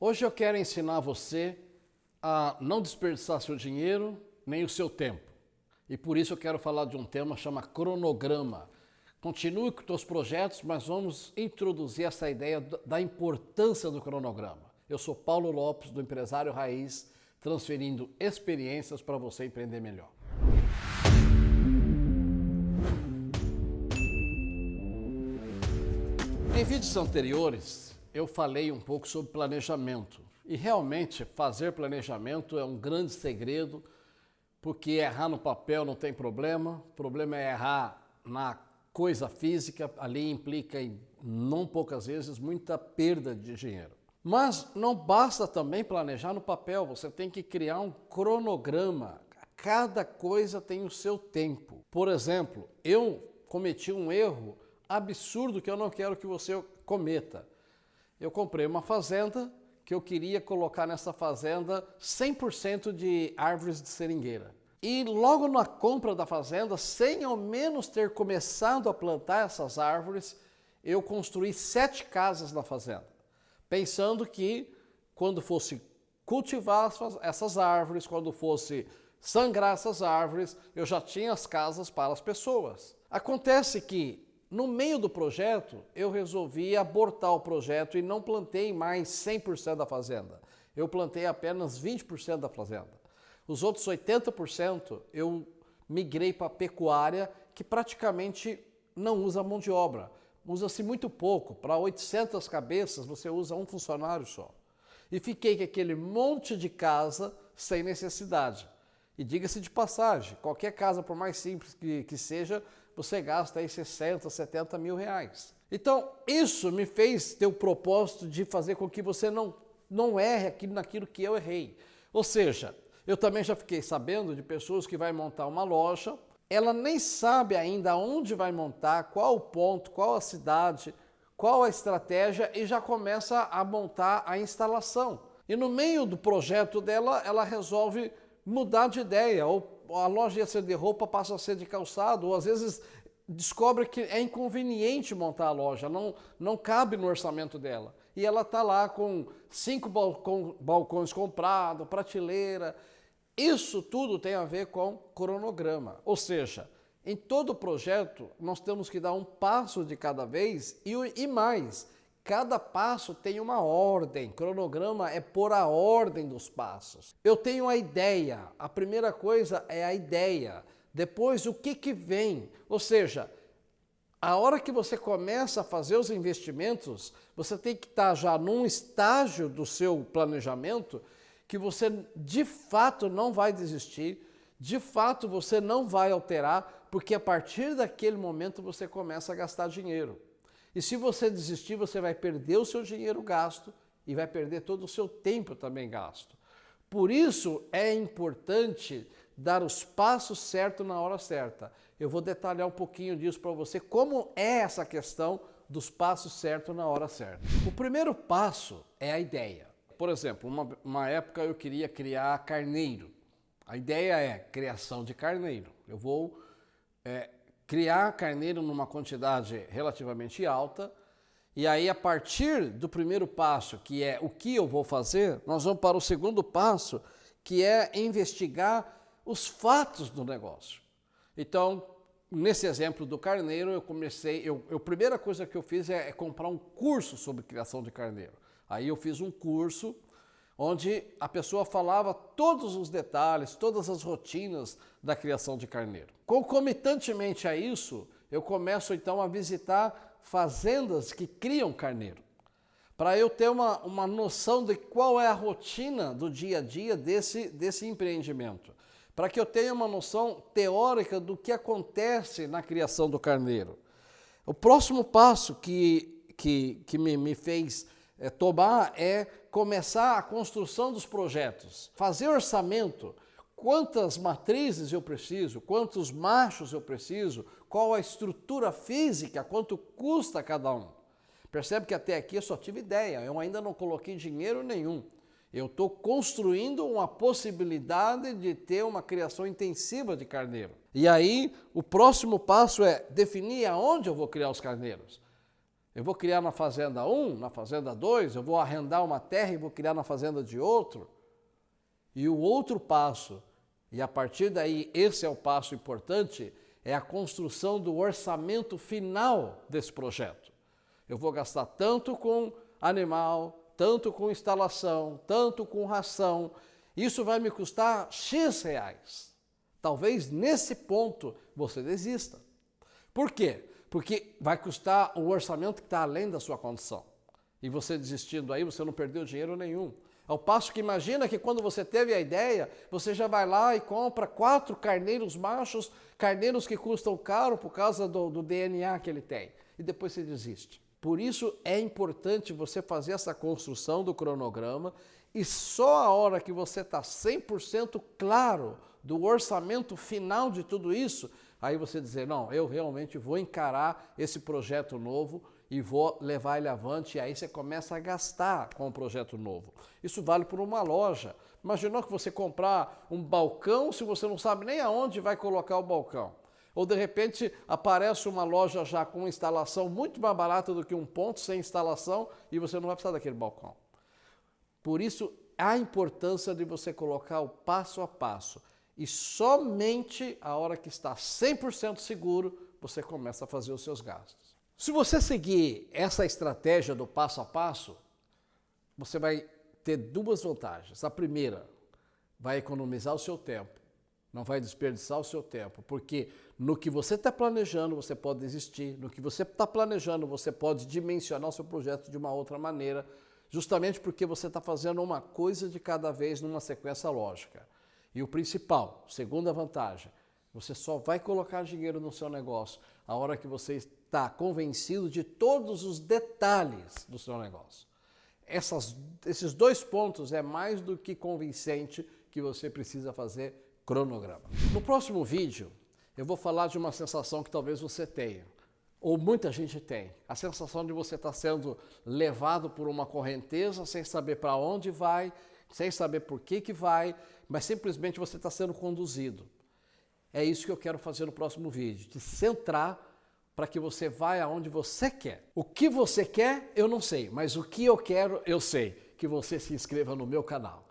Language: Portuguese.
Hoje eu quero ensinar você a não desperdiçar seu dinheiro nem o seu tempo. E por isso eu quero falar de um tema chamado cronograma. Continue com os seus projetos, mas vamos introduzir essa ideia da importância do cronograma. Eu sou Paulo Lopes, do Empresário Raiz, transferindo experiências para você empreender melhor. Em vídeos anteriores, eu falei um pouco sobre planejamento. E realmente, fazer planejamento é um grande segredo, porque errar no papel não tem problema, o problema é errar na coisa física, ali implica, em não poucas vezes, muita perda de dinheiro. Mas não basta também planejar no papel, você tem que criar um cronograma. Cada coisa tem o seu tempo. Por exemplo, eu cometi um erro absurdo que eu não quero que você cometa. Eu comprei uma fazenda que eu queria colocar nessa fazenda 100% de árvores de seringueira. E logo na compra da fazenda, sem ao menos ter começado a plantar essas árvores, eu construí 7 casas na fazenda, pensando que quando fosse cultivar essas árvores, quando fosse sangrar essas árvores, eu já tinha as casas para as pessoas. Acontece que no meio do projeto, eu resolvi abortar o projeto e não plantei mais 100% da fazenda. Eu plantei apenas 20% da fazenda. Os outros 80% eu migrei para a pecuária, que praticamente não usa mão de obra. Usa-se muito pouco. Para 800 cabeças, você usa um funcionário só. E fiquei com aquele monte de casa sem necessidade. E diga-se de passagem, qualquer casa, por mais simples que seja, você gasta aí 60, 70 mil reais. Então, isso me fez ter o propósito de fazer com que você não erre naquilo que eu errei. Ou seja, eu também já fiquei sabendo de pessoas que vai montar uma loja, ela nem sabe ainda onde vai montar, qual o ponto, qual a cidade, qual a estratégia e já começa a montar a instalação. E no meio do projeto dela, ela resolve mudar de ideia, ou a loja ia ser de roupa, passa a ser de calçado, ou às vezes descobre que é inconveniente montar a loja, não cabe no orçamento dela. E ela está lá com 5 balcões comprados, prateleira. Isso tudo tem a ver com cronograma. Ou seja, em todo projeto nós temos que dar um passo de cada vez e mais. Cada passo tem uma ordem, cronograma é pôr a ordem dos passos. Eu tenho a ideia, a primeira coisa é a ideia, depois o que vem, ou seja, a hora que você começa a fazer os investimentos, você tem que estar já num estágio do seu planejamento que você de fato não vai desistir, de fato você não vai alterar, porque a partir daquele momento você começa a gastar dinheiro. E se você desistir, você vai perder o seu dinheiro gasto e vai perder todo o seu tempo também gasto. Por isso é importante dar os passos certos na hora certa. Eu vou detalhar um pouquinho disso para você, como é essa questão dos passos certos na hora certa. O primeiro passo é a ideia. Por exemplo, uma época eu queria criar carneiro. A ideia é criação de carneiro. Eu vou criar carneiro numa quantidade relativamente alta, e aí a partir do primeiro passo, que é o que eu vou fazer, nós vamos para o segundo passo, que é investigar os fatos do negócio. Então, nesse exemplo do carneiro, a primeira coisa que eu fiz é comprar um curso sobre criação de carneiro. Aí eu fiz um curso onde a pessoa falava todos os detalhes, todas as rotinas da criação de carneiro. Concomitantemente a isso, eu começo então a visitar fazendas que criam carneiro, para eu ter uma noção de qual é a rotina do dia a dia desse empreendimento, para que eu tenha uma noção teórica do que acontece na criação do carneiro. O próximo passo que me fez tomar é começar a construção dos projetos, fazer orçamento, quantas matrizes eu preciso, quantos machos eu preciso, qual a estrutura física, quanto custa cada um. Percebe que até aqui eu só tive ideia, eu ainda não coloquei dinheiro nenhum. Eu estou construindo uma possibilidade de ter uma criação intensiva de carneiro. E aí, o próximo passo é definir aonde eu vou criar os carneiros. Eu vou criar na fazenda 1, na fazenda 2, eu vou arrendar uma terra e vou criar na fazenda de outro. E o outro passo, e a partir daí esse é o passo importante, é a construção do orçamento final desse projeto. Eu vou gastar tanto com animal, tanto com instalação, tanto com ração. Isso vai me custar X reais. Talvez nesse ponto você desista. Por quê? Porque vai custar um orçamento que está além da sua condição. E você desistindo aí, você não perdeu dinheiro nenhum. Ao passo que imagina que quando você teve a ideia, você já vai lá e compra 4 carneiros machos, carneiros que custam caro por causa do DNA que ele tem. E depois você desiste. Por isso é importante você fazer essa construção do cronograma e só a hora que você está 100% claro do orçamento final de tudo isso, aí você dizer, não, eu realmente vou encarar esse projeto novo e vou levar ele avante, e aí você começa a gastar com o projeto novo. Isso vale por uma loja. Imaginou que você comprar um balcão se você não sabe nem aonde vai colocar o balcão. Ou de repente aparece uma loja já com instalação muito mais barata do que um ponto sem instalação e você não vai precisar daquele balcão. Por isso, a importância de você colocar o passo a passo. E somente a hora que está 100% seguro, você começa a fazer os seus gastos. Se você seguir essa estratégia do passo a passo, você vai ter 2 vantagens. A primeira, vai economizar o seu tempo. Não vai desperdiçar o seu tempo, porque no que você está planejando, você pode desistir. No que você está planejando, você pode dimensionar o seu projeto de uma outra maneira, justamente porque você está fazendo uma coisa de cada vez numa sequência lógica. E o principal, segunda vantagem, você só vai colocar dinheiro no seu negócio a hora que você está convencido de todos os detalhes do seu negócio. Esses 2 pontos é mais do que convincente que você precisa fazer cronograma. No próximo vídeo, eu vou falar de uma sensação que talvez você tenha, ou muita gente tem, a sensação de você estar sendo levado por uma correnteza sem saber para onde vai, sem saber por que vai, mas simplesmente você está sendo conduzido. É isso que eu quero fazer no próximo vídeo, te centrar para que você vá aonde você quer. O que você quer, eu não sei, mas o que eu quero, eu sei. Que você se inscreva no meu canal.